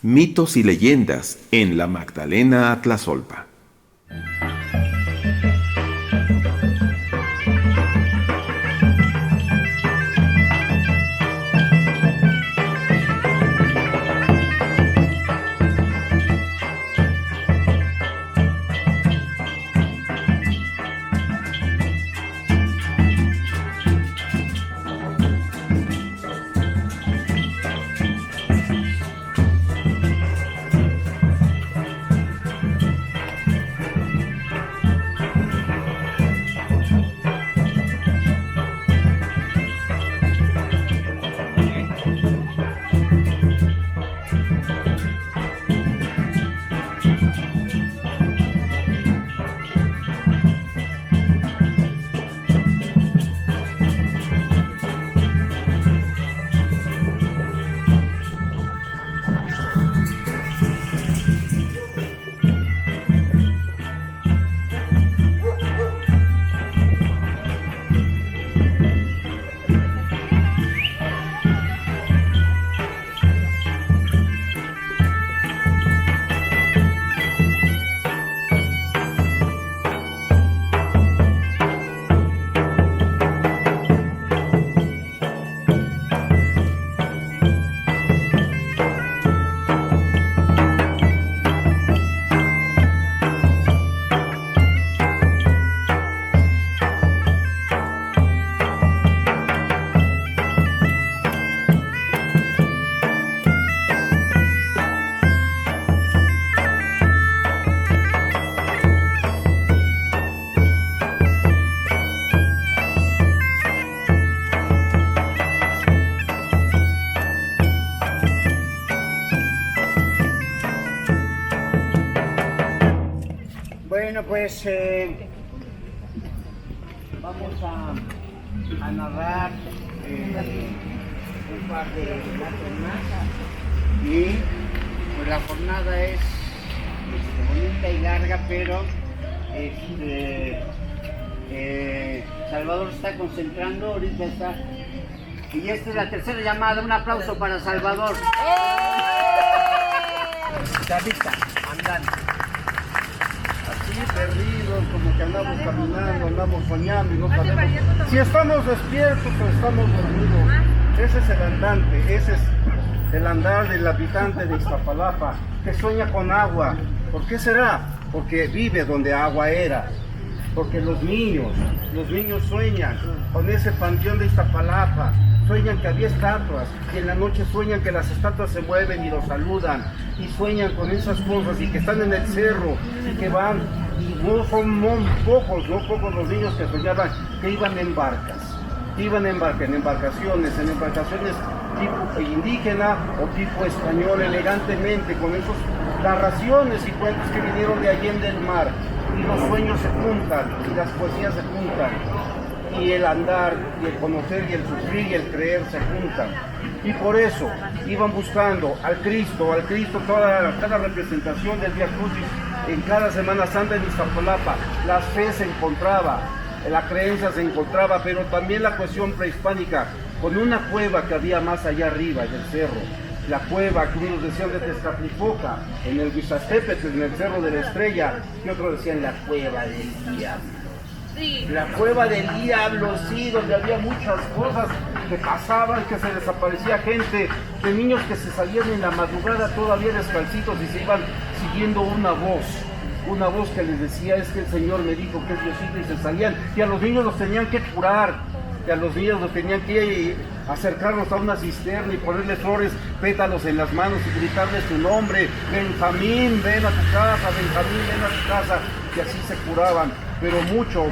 Mitos y leyendas en la Magdalena Atlazolpa. Bueno, pues vamos a narrar un par de relatos más. Y pues la jornada es bonita y larga, pero Salvador está concentrando, ahorita está. Y esta es la tercera llamada, un aplauso para Salvador. Davita, andando. Así perdidos, como que andamos caminando, andamos soñando y no sabemos si estamos despiertos o estamos dormidos. Ese es el andante, ese es el andar del habitante de Iztapalapa, que sueña con agua. ¿Por qué será? Porque vive donde agua era. Porque los niños sueñan con ese panteón de Iztapalapa, sueñan que había estatuas, y en la noche sueñan que las estatuas se mueven y los saludan, y sueñan con esas cosas, y que están en el cerro, y que van, y no son pocos los niños que soñaban que iban en barcas, en embarcaciones tipo indígena o tipo español, elegantemente, con esas narraciones y cuentos que vinieron de Allende el mar. Y los sueños se juntan, y las poesías se juntan, y el andar, y el conocer, y el sufrir, y el creer se juntan. Y por eso iban buscando al Cristo, cada representación del Vía Crucis en cada Semana Santa en Iztapalapa. La fe se encontraba, la creencia se encontraba, pero también la cuestión prehispánica, con una cueva que había más allá arriba del cerro. La cueva que unos decían de Tezcatlipoca, en el Huizastepetl, en el Cerro de la Estrella, y otros decían la cueva del diablo. Sí. La cueva del diablo, sí, donde había muchas cosas que pasaban, que se desaparecía gente, de niños que se salían en la madrugada todavía descalcitos y se iban siguiendo una voz que les decía, es que el Señor me dijo que es Diosito, y se salían, y a los niños los tenían que curar. Que a los niños los tenían que acercarnos a una cisterna y ponerle flores, pétalos en las manos y gritarles su nombre: Benjamín, ven a tu casa, Benjamín, ven a tu casa, y así se curaban. Pero muchos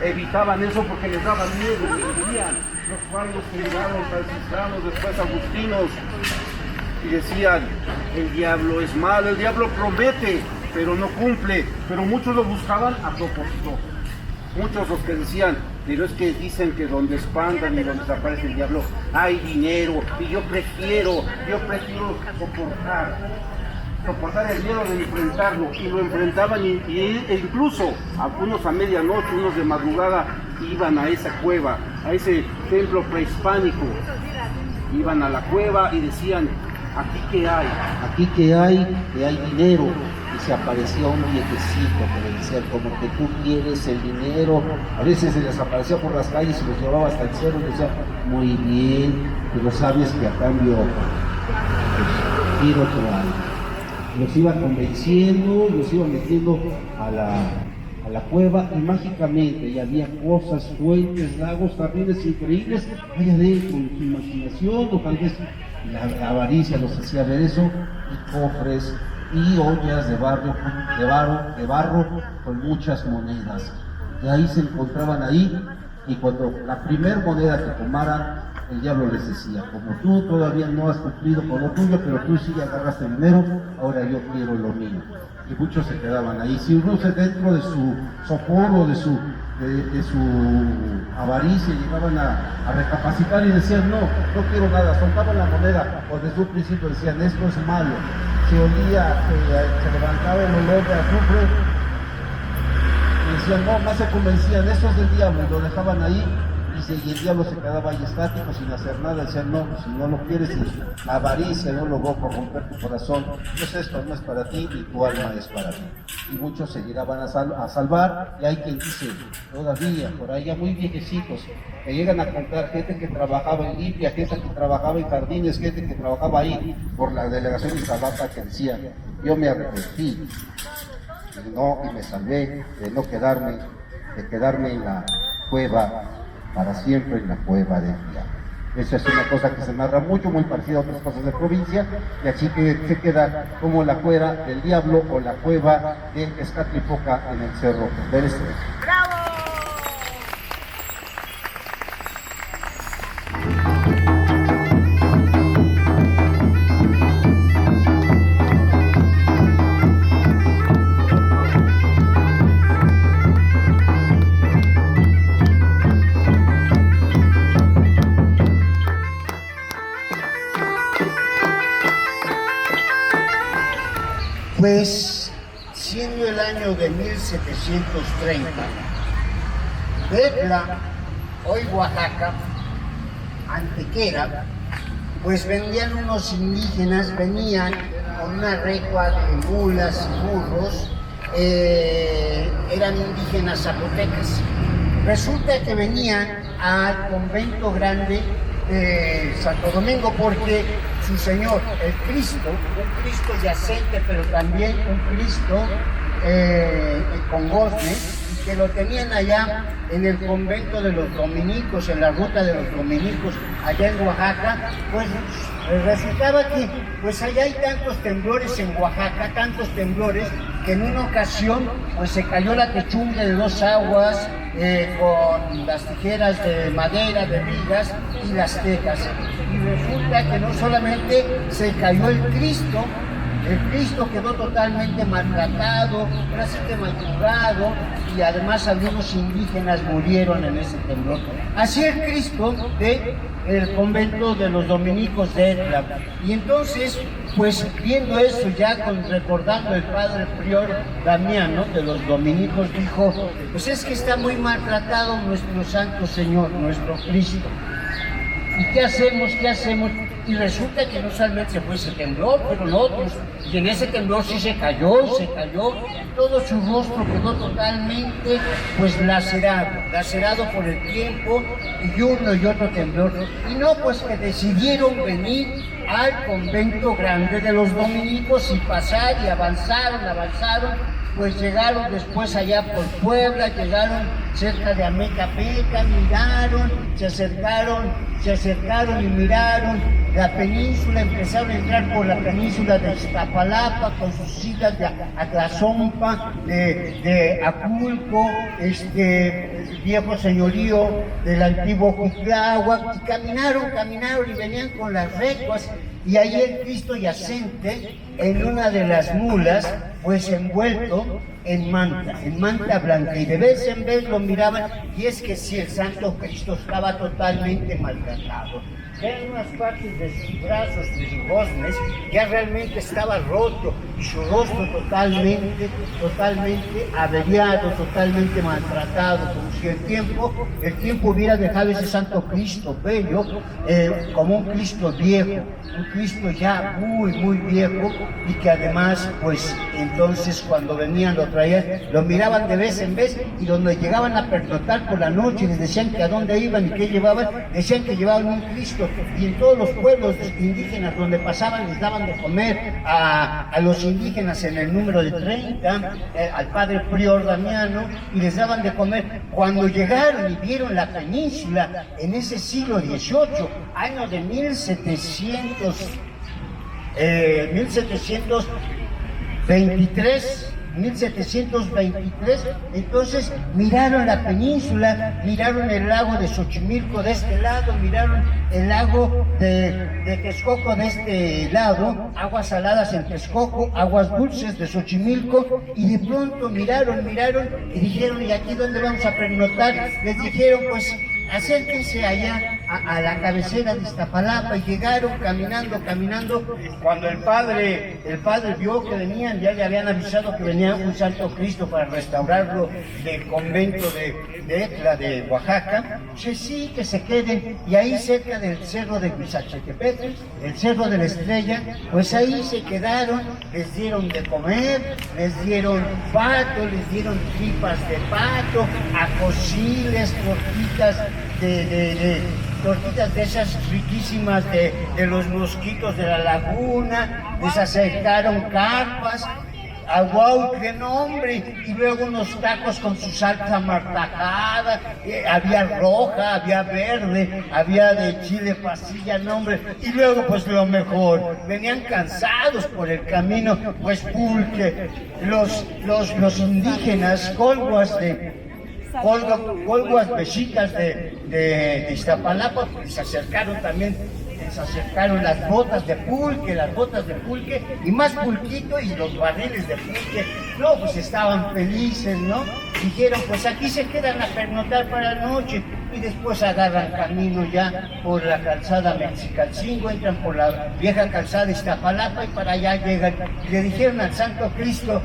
evitaban eso porque les daba miedo, y venían los cuales que llegaron franciscanos, después agustinos, y decían: el diablo es malo, el diablo promete, pero no cumple. Pero muchos lo buscaban a propósito. Muchos los que decían, pero es que dicen que donde espantan y donde desaparece el diablo hay dinero, y yo prefiero soportar el miedo de enfrentarlo, y lo enfrentaban, e incluso algunos a medianoche, unos de madrugada, iban a esa cueva, a ese templo prehispánico, iban a la cueva y decían: ¿aquí qué hay? Aquí que hay dinero. Y se aparecía un viejecito que le decía como que tú quieres el dinero. A veces se les aparecía por las calles y los llevaba hasta el cerro y decía, muy bien, pero sabes que a cambio pues, quiero otro algo. Los iba convenciendo, los iba metiendo a la cueva y mágicamente ya había cosas, fuentes, lagos, jardines increíbles allá adentro, en su imaginación, o tal vez la avaricia los hacía ver eso, y cofres y ollas de barro con muchas monedas. Y ahí se encontraban ahí, y cuando la primer moneda que tomaran, el diablo les decía, como tú todavía no has cumplido con lo tuyo, pero tú sí agarraste el dinero, ahora yo quiero lo mío. Y muchos se quedaban ahí. Si uno se dentro de su sopor o de su avaricia llegaban a recapacitar y decían, no quiero nada, soltaban la moneda, o desde un principio decían, esto es malo. Se olía, se levantaba el olor de azufre, y decían, no, más se convencían, eso es del diablo, y lo dejaban ahí, y el diablo se quedaba ahí estático sin hacer nada. Decían, no, si no lo quieres, y la avaricia no logró corromper tu corazón, pues esto no es para ti y tu alma es para ti. Y muchos se llegaban a salvar, y hay quien dice, todavía, por ahí ya muy viejecitos, que llegan a contar gente que trabajaba en limpia, gente que trabajaba en jardines, gente que trabajaba ahí por la delegación de Iztapalapa, que decía, yo me arrepentí y me salvé de no quedarme en la cueva para siempre, en la cueva del diablo. Esa es una cosa que se narra mucho, muy parecida a otras cosas de provincia, y así que se queda como la cueva del diablo o la cueva de Escatlipoca en el Cerro del Estrella. ¡Bravo! Pues, siendo el año de 1730, Betla, hoy Oaxaca, Antequera, pues vendían unos indígenas, venían con una recua de mulas y burros, eran indígenas zapotecas. Resulta que venían al convento grande de Santo Domingo porque su señor, el Cristo, un Cristo yacente, pero también un Cristo con gozne, que lo tenían allá en el convento de los dominicos, en la ruta de los dominicos, allá en Oaxaca. Pues resultaba que pues allá hay tantos temblores en Oaxaca, tantos temblores, que en una ocasión pues se cayó la techumbre de 2 aguas con las tijeras de madera, de vigas y las tejas. Y resulta que no solamente se cayó el Cristo quedó totalmente maltratado, casi que machucado, y además algunos indígenas murieron en ese temblor. Así el Cristo del convento de los dominicos de Etla. Y entonces, pues viendo eso, ya recordando el padre prior Damiano de los dominicos, dijo, pues es que está muy maltratado nuestro Santo Señor, nuestro Cristo. ¿Y qué hacemos? Y resulta que no solamente se fue ese temblor, pero otros, y en ese temblor sí se cayó, todo su rostro quedó totalmente pues lacerado por el tiempo y uno y otro temblor. Y no, pues que decidieron venir al convento grande de los dominicos y pasar, y avanzaron, pues llegaron después allá por Puebla, llegaron cerca de Amecapeca, miraron, se acercaron y miraron la península, empezaron a entrar por la península de Iztapalapa con sus islas de Atlazompa, de Aculco, el viejo señorío del antiguo Cuitláhuac, y caminaron y venían con las recuas, y ahí el Cristo yacente en una de las mulas, pues envuelto en manta blanca, y de vez en vez lo miraban, y es que sí, el Santo Cristo estaba totalmente maltratado. ya en unas partes de sus brazos, de sus goznes, ya realmente estaba roto y su rostro totalmente averiado, totalmente maltratado, como si el tiempo hubiera dejado ese Santo Cristo bello, como un Cristo viejo, un Cristo ya muy viejo, y que además, pues entonces cuando venían lo traían, lo miraban de vez en vez, y donde llegaban a pernoctar por la noche les decían que a dónde iban y qué llevaban, decían que llevaban un Cristo, y en todos los pueblos indígenas donde pasaban les daban de comer a los indígenas en el número de 30, al padre prior Damiano, y les daban de comer. Cuando llegaron y vieron la península en ese siglo XVIII, año de 1723, entonces miraron la península, miraron el lago de Xochimilco de este lado, miraron el lago de Texcoco de este lado, aguas saladas en Texcoco, aguas dulces de Xochimilco, y de pronto miraron y dijeron, ¿y aquí dónde vamos a pernoctar? Les dijeron, pues acérquense allá a la cabecera de Iztapalapa, y llegaron caminando. Cuando el padre vio que venían, ya le habían avisado que venía un Santo Cristo para restaurarlo del convento de Etla de Oaxaca. Dice, sí, que se queden, y ahí cerca del cerro de Huizachetepetl, el cerro de la Estrella, pues ahí se quedaron, les dieron de comer, les dieron pato, les dieron tripas de pato, acosiles, tortitas tortitas de esas riquísimas de los mosquitos de la laguna, les acercaron carpas, aguauque, nombre, y luego unos tacos con su salsa martajada, había roja, había verde, había de chile pasilla, nombre, y luego pues lo mejor, venían cansados por el camino, pues pulque, los indígenas, colguas mexicas de Iztapalapa, les acercaron también, las botas de pulque, y más pulquito, y los barriles de pulque. No, pues estaban felices, ¿no? Dijeron, pues aquí se quedan a pernoctar para la noche, y después agarran camino ya por la calzada Mexicalcingo, entran por la vieja calzada de Iztapalapa, y para allá llegan. Y le dijeron al Santo Cristo,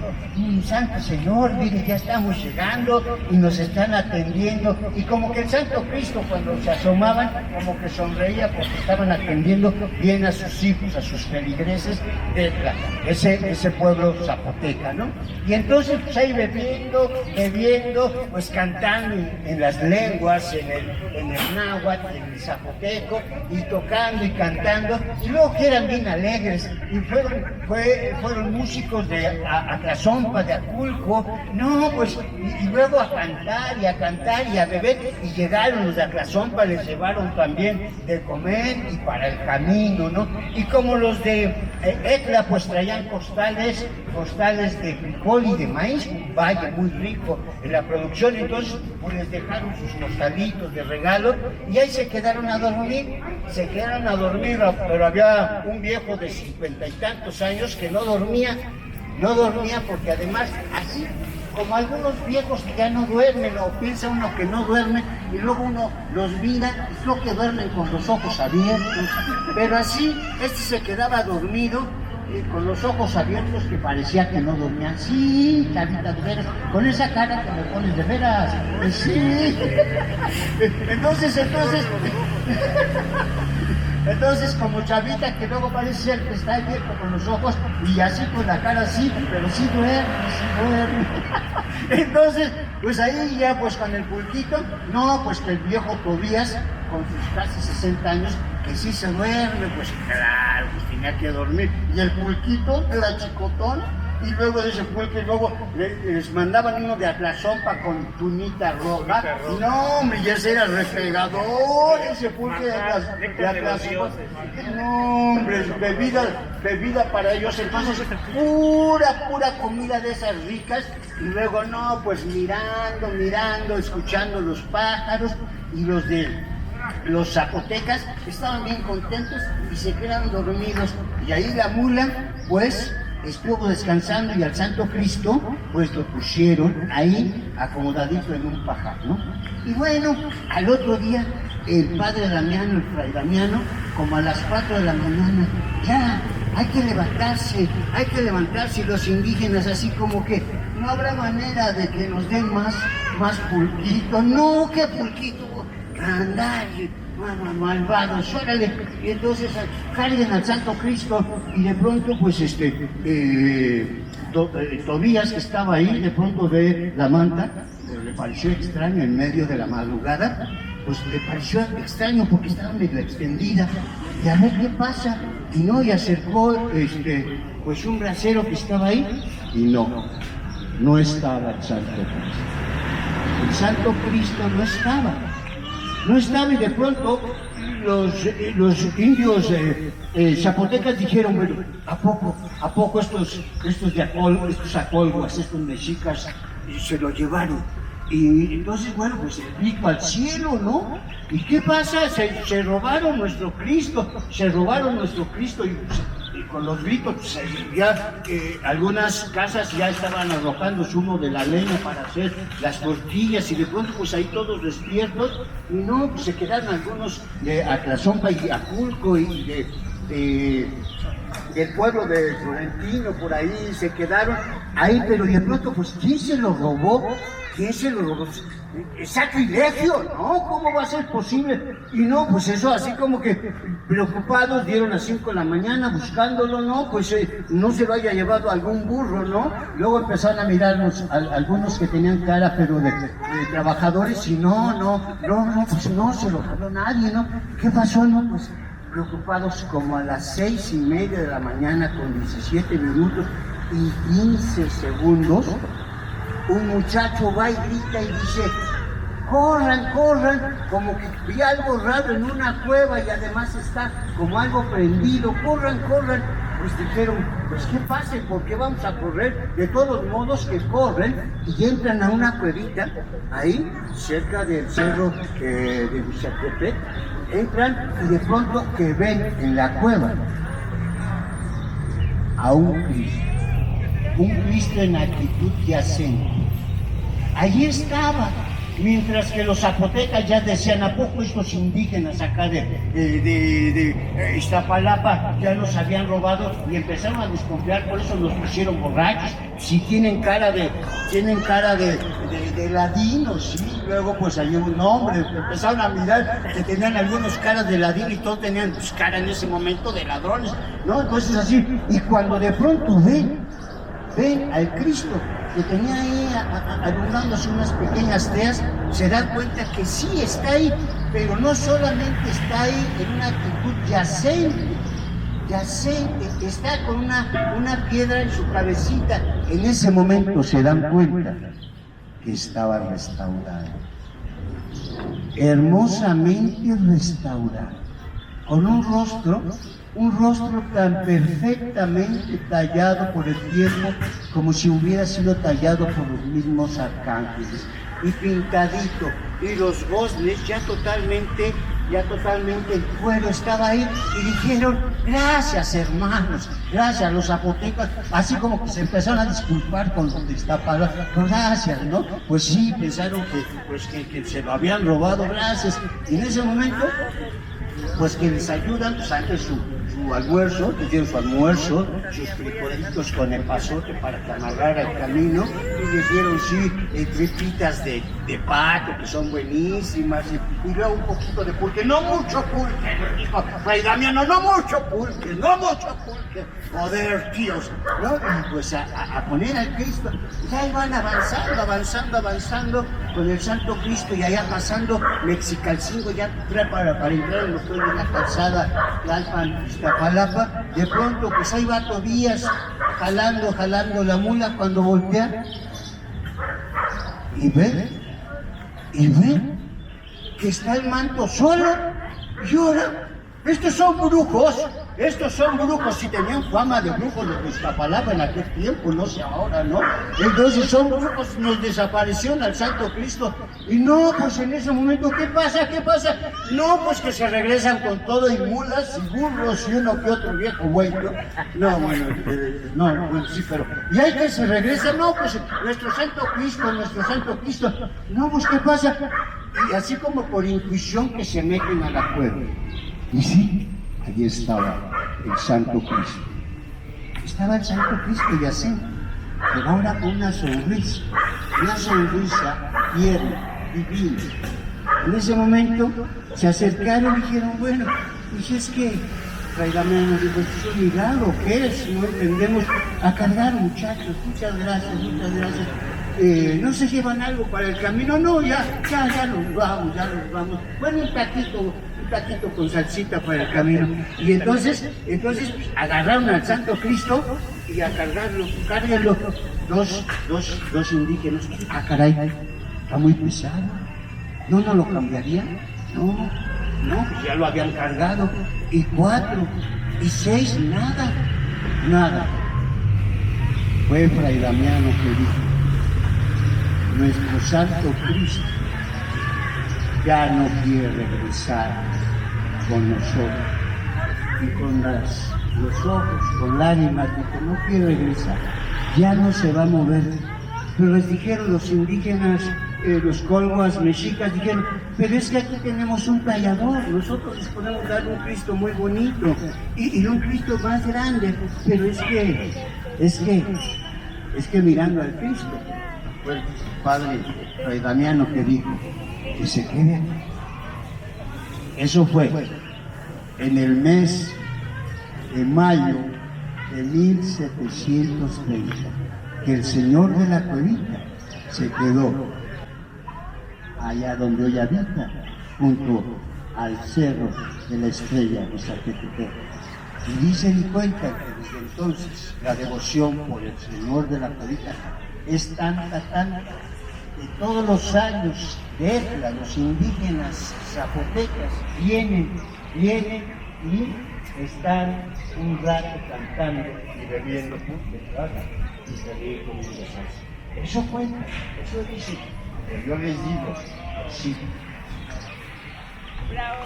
Santo Señor, mire, ya estamos llegando y nos están atendiendo. Y como que el Santo Cristo, cuando se asomaban, como que sonreía porque estaban atendiendo bien a sus hijos, a sus feligreses de ese pueblo zapoteca, ¿no? Y entonces pues ahí bebiendo, pues cantando en las lenguas, en el náhuatl, en el zapoteco, y tocando y cantando, y luego que eran bien alegres, y fueron músicos de Atlazompa, de Aculco, no, pues, y luego a cantar y a beber, y llegaron los de Atlazompa, les llevaron también de comer y para el camino, ¿no? Y como los de Etla, pues traían costales de frijol y de maíz, vaya, muy rico en la producción, entonces pues les dejaron sus costalitos de regalo, y ahí se quedaron a dormir, pero había un viejo de 50 y tantos años que no dormía porque además, así como algunos viejos que ya no duermen, o piensa uno que no duermen, y luego uno los mira, es lo que duermen con los ojos abiertos, pero así, este se quedaba dormido, con los ojos abiertos, que parecía que no dormían. Sí, Chavita, de veras, con esa cara que me pones, de veras, sí. Entonces, como Chavita, que luego parece ser que está abierto con los ojos, y así con la cara así, pero sí duerme. Entonces, pues ahí ya, pues con el pulquito, no, pues que el viejo Tobías, con sus casi 60 años, que sí se duerme, pues claro, pues tenía que dormir. Y el pulquito era chicotón, y luego de ese pulque, luego les mandaban uno de Atlazompa con tunita roja. No, hombre, y ese era el repegador, ese pulque de Atlazompa. No, hombre, bebida para ellos. Entonces, pura comida de esas ricas. Y luego, no, pues mirando, escuchando los pájaros, y los zapotecas estaban bien contentos y se quedaron dormidos. Y ahí la mula, pues, estuvo descansando, y al Santo Cristo, pues lo pusieron ahí acomodadito en un pajar, ¿no? Y bueno, al otro día, el padre Damiano, el fray Damiano, como a las 4 de la mañana, ya, hay que levantarse, y los indígenas así como que, no habrá manera de que nos den más pulquito, no, ¿qué pulquito? Andar, malvados, órale, y entonces carguen al Santo Cristo, y de pronto pues Tobías, que estaba ahí, de pronto ve la manta, le pareció extraño en medio de la madrugada, pues le pareció extraño porque estaba medio extendida, y a ver qué pasa, y acercó pues un brasero que estaba ahí, y no estaba el Santo Cristo. El Santo Cristo no estaba, y de pronto los indios zapotecas dijeron, bueno, ¿a poco estos acolguas, estos mexicas, se lo llevaron? Y entonces, bueno, pues el grito al cielo, ¿no? ¿Y qué pasa? Se robaron nuestro Cristo, y con los gritos, pues, ya algunas casas ya estaban arrojando zumo de la leña para hacer las tortillas, y de pronto pues ahí todos despiertos, y pues se quedaron algunos de Atlazompa y Aculco y del pueblo de Florentino, por ahí se quedaron ahí, pero de pronto pues ¿quién se lo robó? Es sacrilegio, ¿no? ¿Cómo va a ser posible? Y pues eso así como que preocupados, dieron a 5 de la mañana buscándolo, ¿no? Pues no se lo haya llevado algún burro, ¿no? Luego empezaron a mirarnos algunos que tenían cara, pero de trabajadores, y pues no se lo robó nadie, ¿no? ¿Qué pasó, no? Pues preocupados, como a las 6:30 de la mañana con 17 minutos y 15 segundos, un muchacho va y grita y dice, corran, como que vi algo raro en una cueva y además está como algo prendido, corran. Pues dijeron, pues ¿qué pasa? ¿Por qué vamos a correr? De todos modos que corren y entran a una cuevita, ahí cerca del cerro de Huizaltepec, entran y de pronto que ven en la cueva a un Cristo en actitud yacente. Allí estaba, mientras que los zapotecas ya decían, ¿a poco estos indígenas acá de Iztapalapa ya los habían robado? Y empezaron a desconfiar, por eso los pusieron borrachos. Si tienen cara de ladinos, sí. Luego pues hay un nombre, empezaron a mirar que tenían algunos caras de ladino y todos tenían pues cara en ese momento de ladrones, ¿no? Entonces así, y cuando de pronto ven al Cristo que tenía ahí alumnándose unas pequeñas teas, se dan cuenta que sí está ahí, pero no solamente está ahí en una actitud yacente, está con una piedra en su cabecita. En ese momento se dan cuenta que estaba restaurado, hermosamente restaurado, con un rostro tan perfectamente tallado por el tiempo, como si hubiera sido tallado por los mismos arcángeles, y pintadito, y los goznes ya totalmente el cuero estaba ahí, y dijeron, gracias hermanos, gracias los zapotecas, así como que se empezaron a disculpar con los de Iztapalapa, gracias, ¿no? Pues sí, pensaron que se lo habían robado, gracias, y en ese momento pues que les ayudan, pues antes su almuerzo, que tienen su almuerzo, sus frijolitos con epazote para que amarrara el camino, y les dieron tripitas de pato, que son buenísimas, y luego un poquito de pulque, no mucho pulque, dijo Fray Damiano, no mucho pulque, joder, tíos, ¿no? Y pues a poner al Cristo, y ahí van avanzando con el Santo Cristo, y allá pasando Mexicalcingo, ya para entrar en los pueblos de la calzada Tlalpan, Iztapalapa, de pronto pues ahí va Tobías jalando la mula, cuando voltea y ve que está el manto solo, y ahora, estos son brujos, si tenían fama de brujos los de Iztapalapa en aquel tiempo, no sé ahora, ¿no? Entonces son brujos, nos desaparecieron al Santo Cristo, y pues en ese momento, ¿qué pasa? No, pues que se regresan con todo, y mulas, y burros, y uno que otro viejo güey, ¿no? Bueno, sí, pero, y hay que se regresan, pues nuestro Santo Cristo, pues ¿qué pasa? Y así como por intuición que se meten a la cueva, y sí, allí estaba el Santo Cristo. Estaba el Santo Cristo Yacente, pero ahora con una sonrisa tierna, divina. En ese momento se acercaron y dijeron, bueno, pues es que Fray Damián nos dijo, ¿esto es un milagro? ¿Qué es? No entendemos. A cargar, muchachos, muchas gracias, muchas gracias. ¿No se llevan algo para el camino? No, ya nos vamos. Bueno, un taquito con salsita para el camino. Y entonces pues, agarraron al Santo Cristo y a cárguenlo. Dos indígenas. Ah, caray, está muy pesado. ¿No lo cambiarían? No, pues ya lo habían cargado. Y 4, y 6, nada. Fue Fray Damiano que dijo, nuestro Santo Cristo ya no quiere regresar con nosotros. Y con los ojos, con lágrimas, dijo, no quiere regresar, ya no se va a mover. Pero les dijeron los indígenas, los colguas, mexicas, dijeron, pero es que aquí tenemos un tallador, nosotros les podemos dar un Cristo muy bonito y un Cristo más grande, pero es que mirando al Cristo, fue el padre Fray Damiano que dijo, que se quede aquí. Eso fue en el mes de mayo de 1730, que el señor de la Cuevita se quedó allá donde hoy habita, junto al cerro de la Estrella de Zacatepec. Y dicen y cuentan que desde entonces la devoción por el señor de la Cuevita es tanta, que todos los años de Etla, los indígenas zapotecas vienen y están un rato cantando y bebiendo y salir comiendo salsa. Eso cuenta, eso dice. Pero yo les digo, sí. Bravo.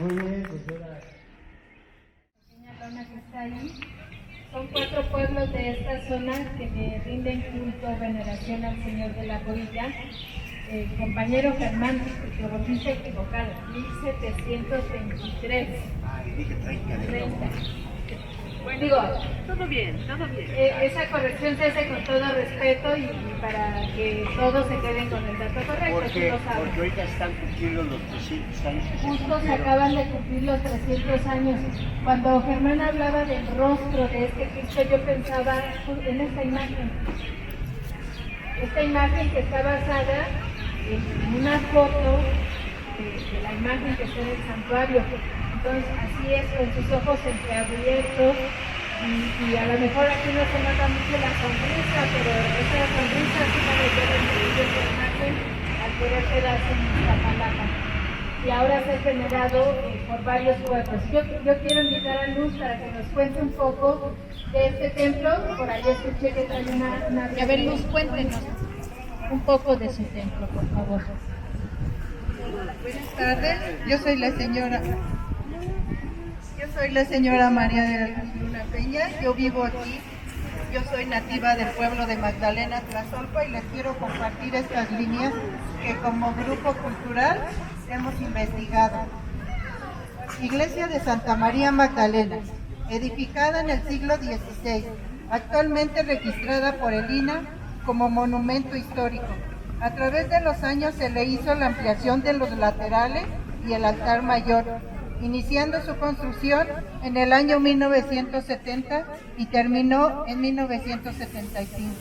Muy bien, profesora. Pequeña lona que está ahí. Son 4 pueblos de esta zona que le rinden culto, veneración al Señor de la Cuevita. Compañero Germán, te volviste equivocado, 1723. Ay, dije 30. Bueno, digo, Todo bien. esa corrección se hace con todo respeto y para que todos se queden con el dato correcto, tú lo sabes. Porque ahorita están cumpliendo los 300 años. Justo se acaban de cumplir los 300 años. Cuando Germán hablaba del rostro de este Cristo, yo pensaba en esta imagen. Esta imagen que está basada en una foto de la imagen que está en el santuario. Entonces, así es, con sus ojos entreabiertos, y a lo mejor aquí no se nota mucho la sonrisa, pero esa sonrisa sí la requiere el personaje al querer quedarse en Iztapalapa y ahora ser venerado por varios pueblos. Yo quiero invitar a Luz para que nos cuente un poco de este templo. Por ahí escuché que trae una... A ver, Luz, cuéntenos un poco de su templo, por favor. Buenas tardes, yo soy la señora María de la Luna Peña, yo vivo aquí, yo soy nativa del pueblo de Magdalena, Tlazolpa, y les quiero compartir estas líneas que como grupo cultural hemos investigado. Iglesia de Santa María Magdalena, edificada en el siglo XVI, actualmente registrada por el INAH como monumento histórico. A través de los años se le hizo la ampliación de los laterales y el altar mayor, iniciando su construcción en el año 1970 y terminó en 1975.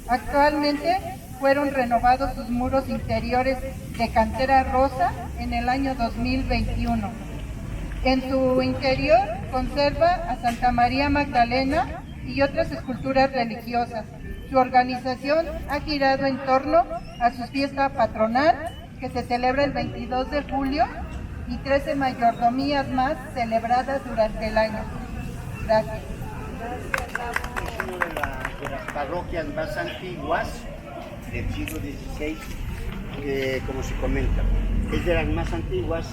Actualmente fueron renovados sus muros interiores de cantera rosa en el año 2021. En su interior conserva a Santa María Magdalena y otras esculturas religiosas. Su organización ha girado en torno a su fiesta patronal, que se celebra el 22 de julio, y 13 mayordomías más celebradas durante el año. Gracias. Es una de las parroquias más antiguas del siglo XVI, como se comenta. Es de las más antiguas.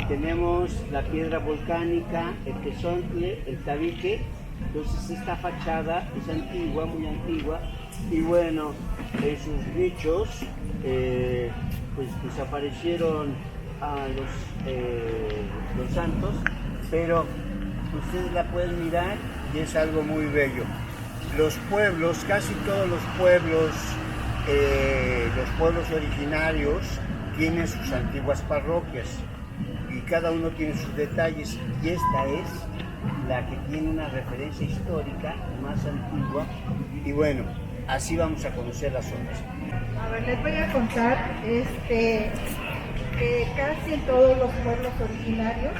Tenemos la piedra volcánica, el quesontle, el tabique. Entonces esta fachada es antigua, muy antigua, y bueno, en sus nichos pues desaparecieron los santos, pero ustedes la pueden mirar y es algo muy bello. Los pueblos, casi todos los pueblos originarios tienen sus antiguas parroquias y cada uno tiene sus detalles, y esta es la que tiene una referencia histórica más antigua, y bueno, así vamos a conocer las otras. A ver, les voy a contar que casi en todos los pueblos originarios,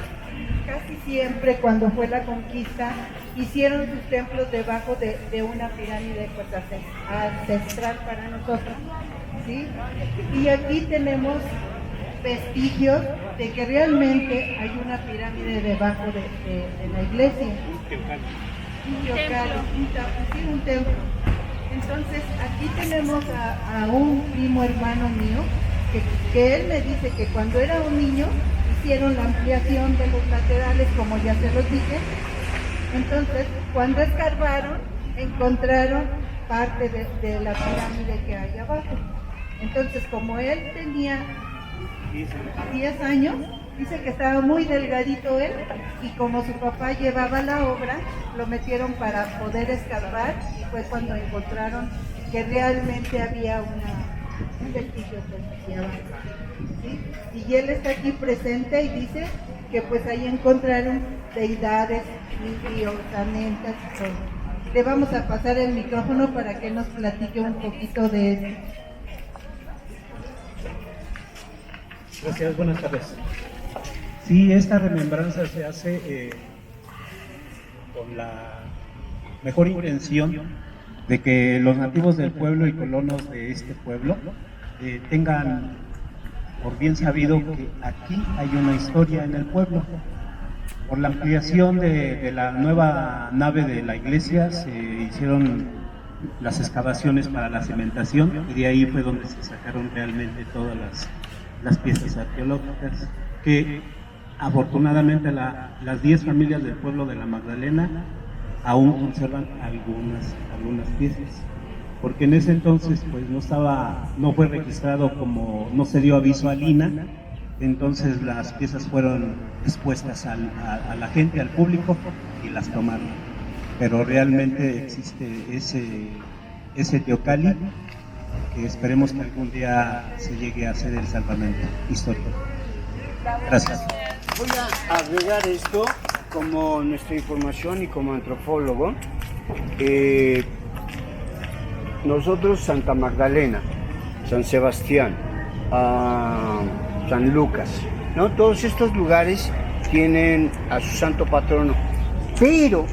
casi siempre cuando fue la conquista, hicieron sus templos debajo de una pirámide pues, ancestral para nosotros, ¿sí? Y aquí tenemos vestigios de que realmente hay una pirámide debajo de la iglesia. Un templo. Entonces aquí tenemos a un primo hermano mío que él me dice que cuando era un niño hicieron la ampliación de los laterales, como ya se los dije. Entonces cuando escarbaron encontraron parte de la pirámide que hay abajo. Entonces como él tenía 10 años, dice que estaba muy delgadito él, y como su papá llevaba la obra, lo metieron para poder escarbar, y fue cuando encontraron que realmente había un vestigio que avanzaba, ¿sí? Y él está aquí presente y dice que pues ahí encontraron deidades y osamentas y todo. Le vamos a pasar el micrófono para que nos platique un poquito de eso. Gracias, buenas tardes. Sí, esta remembranza se hace con la mejor intención de que los nativos del pueblo y colonos de este pueblo tengan por bien sabido que aquí hay una historia en el pueblo. Por la ampliación de la nueva nave de la iglesia se hicieron las excavaciones para la cementación, y de ahí fue donde se sacaron realmente todas las piezas arqueológicas, que afortunadamente las 10 familias del pueblo de la Magdalena aún conservan algunas piezas, porque en ese entonces pues no fue registrado, como no se dio aviso al INAH. Entonces las piezas fueron expuestas a la gente, al público, y las tomaron, pero realmente existe ese teocalli, que esperemos que algún día se llegue a hacer el salvamento histórico. Gracias. Voy a agregar esto como nuestra información y como antropólogo. Nosotros, Santa Magdalena, San Sebastián, San Lucas, ¿no? Todos estos lugares tienen a su santo patrono, pero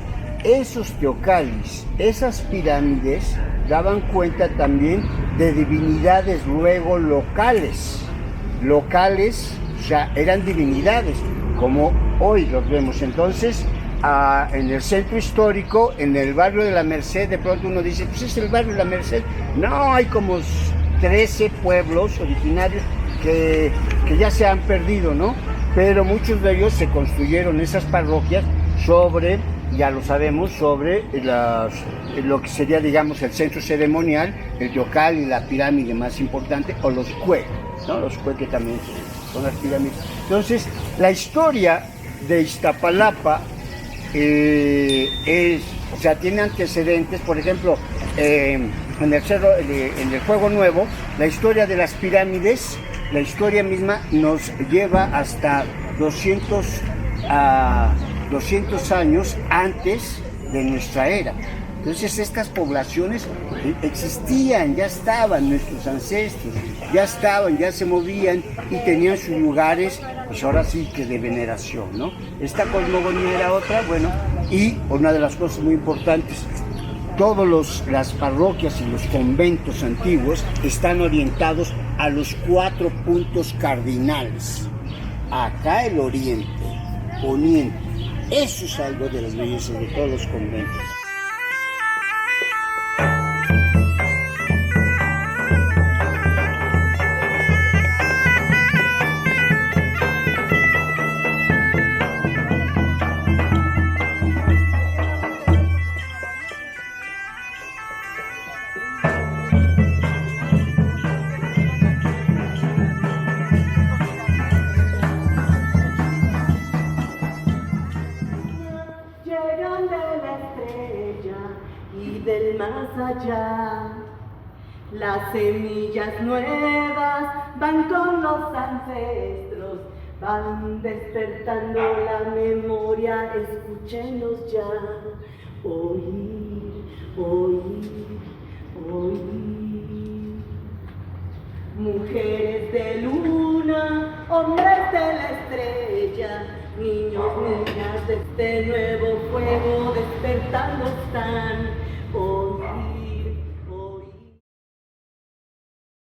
esos teocallis, esas pirámides, daban cuenta también de divinidades luego locales, o sea, eran divinidades, como hoy los vemos. Entonces, en el centro histórico, en el barrio de la Merced, de pronto uno dice, pues es el barrio de la Merced. No, hay como 13 pueblos originarios que ya se han perdido, ¿no? Pero muchos de ellos se construyeron esas parroquias sobre, ya lo sabemos, sobre lo que sería, digamos, el centro ceremonial, el yocal y la pirámide más importante, o los cue, ¿no? Los cue, que también son las pirámides. Entonces, la historia de Iztapalapa tiene antecedentes. Por ejemplo, en el Fuego Nuevo, la historia de las pirámides, la historia misma nos lleva hasta 200 años antes de nuestra era. Entonces estas poblaciones existían, ya estaban, nuestros ancestros, ya estaban, ya se movían y tenían sus lugares, pues ahora sí que de veneración, ¿no? Esta cosmogonía era otra, bueno, y una de las cosas muy importantes, todas las parroquias y los conventos antiguos están orientados a los 4 puntos cardinales. Acá el oriente, poniente, eso es algo de las bellezas de todos los conventos. más allá. Las semillas nuevas van con los ancestros, van despertando la memoria, escúchenlos ya. Oír, oír, oír. Mujeres de luna, hombres de la estrella, niños, niñas de este nuevo fuego despertando están.